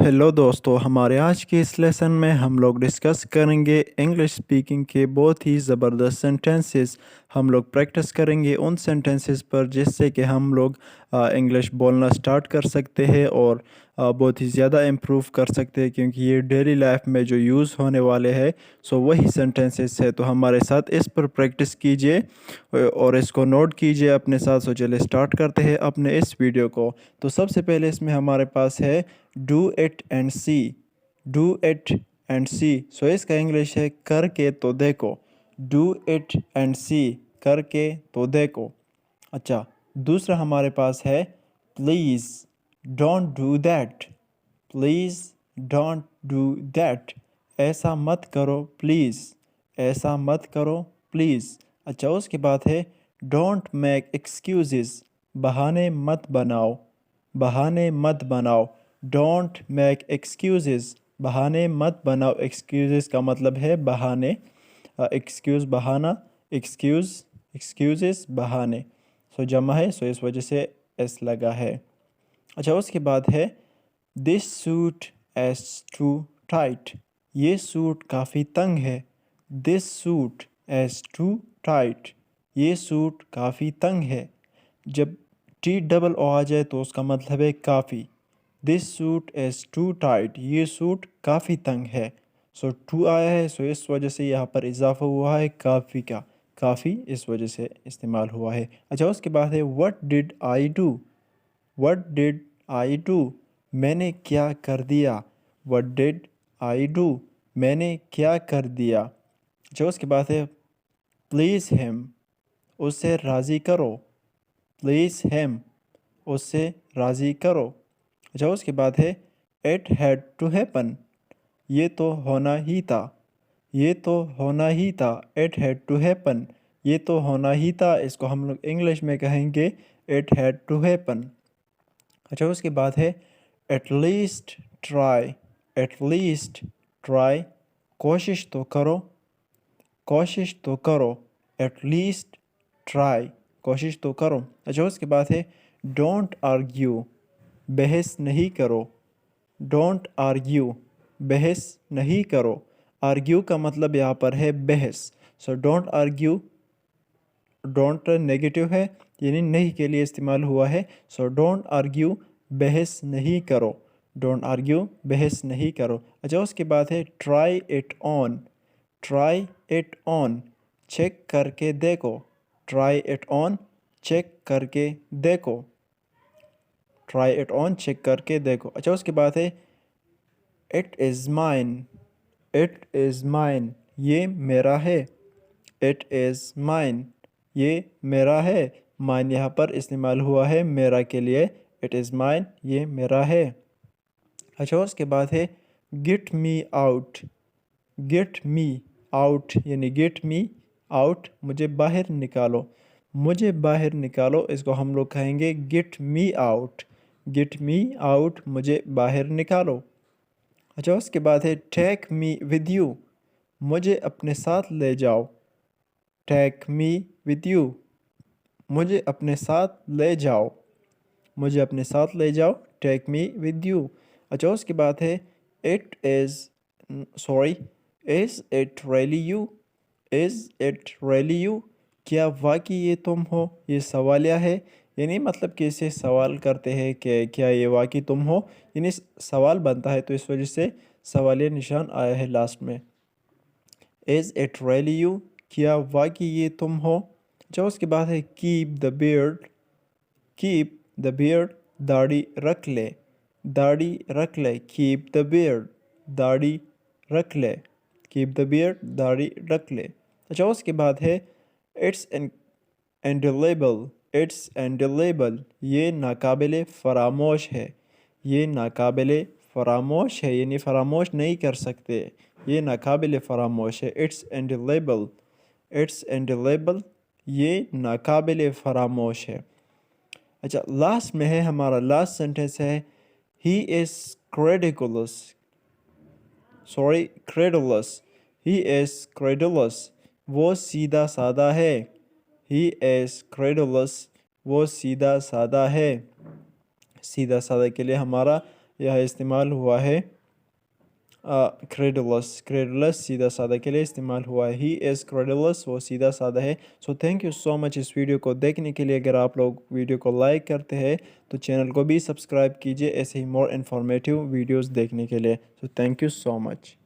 Hello दोस्तों, हमारे आज के इस लेसन में हम लोग डिस्कस करेंगे इंग्लिश स्पीकिंग के बहुत ही ज़बरदस्त सेंटेंसेस। हम लोग प्रैक्टिस करेंगे उन सेंटेंसेस पर जिससे कि हम लोग इंग्लिश बोलना स्टार्ट कर सकते हैं और बहुत ही ज़्यादा इम्प्रूव कर सकते हैं, क्योंकि ये डेली लाइफ में जो यूज़ होने वाले हैं सो वही सेंटेंसेस है। तो हमारे साथ इस पर प्रैक्टिस कीजिए और इसको नोट कीजिए अपने साथ। सो चलिए स्टार्ट करते हैं अपने इस वीडियो को। तो सबसे पहले इसमें हमारे पास है do it and see. Do it and see, so इसका इंग्लिश है करके तो देखो। डू इट एंड सी, करके तो देखो। अच्छा, दूसरा हमारे पास है please don't do that. Please don't do that, ऐसा मत करो प्लीज़। ऐसा मत करो प्लीज़। अच्छा, उसके बाद है डोंट मेक एक्सक्यूज़ेस। बहाने मत बनाओ। बहाने मत बनाओ। डोंट मेक एक्सक्यूज़ेस, बहाने मत बनाओ। एक्सक्यूज़ेस का मतलब है बहाने। एक्सक्यूज़ बहाना, एक्सक्यूज़ एक्सक्यूज़ेस बहाने। सो जमा है, सो इस वजह से एस लगा है। अच्छा, उसके बाद है this suit is too tight. ये सूट काफ़ी तंग है। This suit is too tight, ये सूट काफ़ी तंग है। जब टी डबल ओ आ जाए तो उसका मतलब है काफ़ी। This suit is too tight, ये सूट काफ़ी तंग है। सो टू आया है, सो इस वजह से यहाँ पर इजाफा हुआ है काफ़ी का। काफ़ी इस वजह से इस्तेमाल हुआ है। अच्छा, उसके बाद है what did I do. What did I do, मैंने क्या कर दिया। व्हाट डिड आई डू, मैंने क्या कर दिया। अच्छा, उसके बाद है प्लीज़ हिम, उसे राज़ी करो। प्लीज़ हिम, उससे राज़ी करो। अच्छा, उसके बाद है इट हैड टू हैपन। ये तो होना ही था। ये तो होना ही था। इट हैड टू हैपन, ये तो होना ही था। इसको हम लोग इंग्लिश में कहेंगे इट हैड टू हैपन। अच्छा, उसके बाद है एटलीस्ट ट्राई। एटलीस्ट ट्राई, कोशिश तो करो। कोशिश तो करो। एटलीस्ट ट्राई, कोशिश तो करो। अच्छा, उसके बाद है डोंट आर्ग्यू। बहस नहीं करो। डोंट आर्ग्यू, बहस नहीं करो। आर्ग्यू का मतलब यहाँ पर है बहस। So don't argue, don't negative है यानी नहीं के लिए इस्तेमाल हुआ है। सो डोंट आर्ग्यू, बहस नहीं करो। डोंट आर्ग्यू, बहस नहीं करो। अच्छा, उसके बाद है try it on. Try it on, check करके देखो। ट्राई इट ऑन, चेक करके देखो। ट्राई इट ऑन, चेक करके देखो। अच्छा, उसके बाद है it is mine. It is mine, ये मेरा है। इट इज़ माइन, ये मेरा है। माइन यहाँ पर इस्तेमाल हुआ है मेरा के लिए। इट इज़ माइन, ये मेरा है। अच्छा, उसके बाद है get me out. Get me out यानी गेट मी आउट, मुझे बाहर निकालो। मुझे बाहर निकालो, इसको हम लोग कहेंगे get me out. Get me out, मुझे बाहर निकालो। अच्छा, उसके बाद है टेक मी विद यू। मुझे अपने साथ ले जाओ। टेक मी विद यू, मुझे अपने साथ ले जाओ। मुझे अपने साथ ले जाओ। Take me with you. अच्छा, उसके बाद है it is sorry is it really you. Is it really you, क्या वाकई ये तुम हो। ये सवालिया है, यानी मतलब कि इसे सवाल करते हैं कि क्या ये वाकई तुम हो, यानी सवाल बनता है, तो इस वजह से सवालिया निशान आया है लास्ट में। इज़ इट रियली यू, क्या वाकई ये तुम हो। अच्छा, उसके बाद है keep the beard. Keep the beard, दाढ़ी रख ले। दाढ़ी रख ले। कीप द बियर्ड, दाढ़ी रख ले। कीप द बियर्ड, दाढ़ी रख ले। अच्छा, उसके बाद है इट्स इंडिलेबल। इट्स इंडिलेबल, ये नाकाबिले फ़रामोश है। ये नाकाबिले फ़रामोश है यानी फ़रामोश नहीं कर सकते। ये नाकाबिले फ़रामोश है। इट्स इंडिलेबल। इट्स इंडिलेबल, ये नाकाबिले फ़रामोश है। अच्छा, लास्ट में है हमारा लास्ट सेंटेंस है he is credulous. Sorry, credulous. He is credulous, वो सीधा साधा है। ही इज़ क्रेडुलस, वो सीधा साधा है। सीधा साधा के लिए हमारा यह इस्तेमाल हुआ है क्रेडुलस। क्रेडुलस सीधा साधा के लिए इस्तेमाल हुआ है। ही इज़ क्रेडुलस, वो सीधा साधा है। So thank you so much इस वीडियो को देखने के लिए। अगर आप लोग वीडियो को लाइक करते हैं तो चैनल को भी सब्सक्राइब कीजिए ऐसे ही मोर इन्फॉर्मेटिव वीडियोस देखने के लिए। So thank you so much.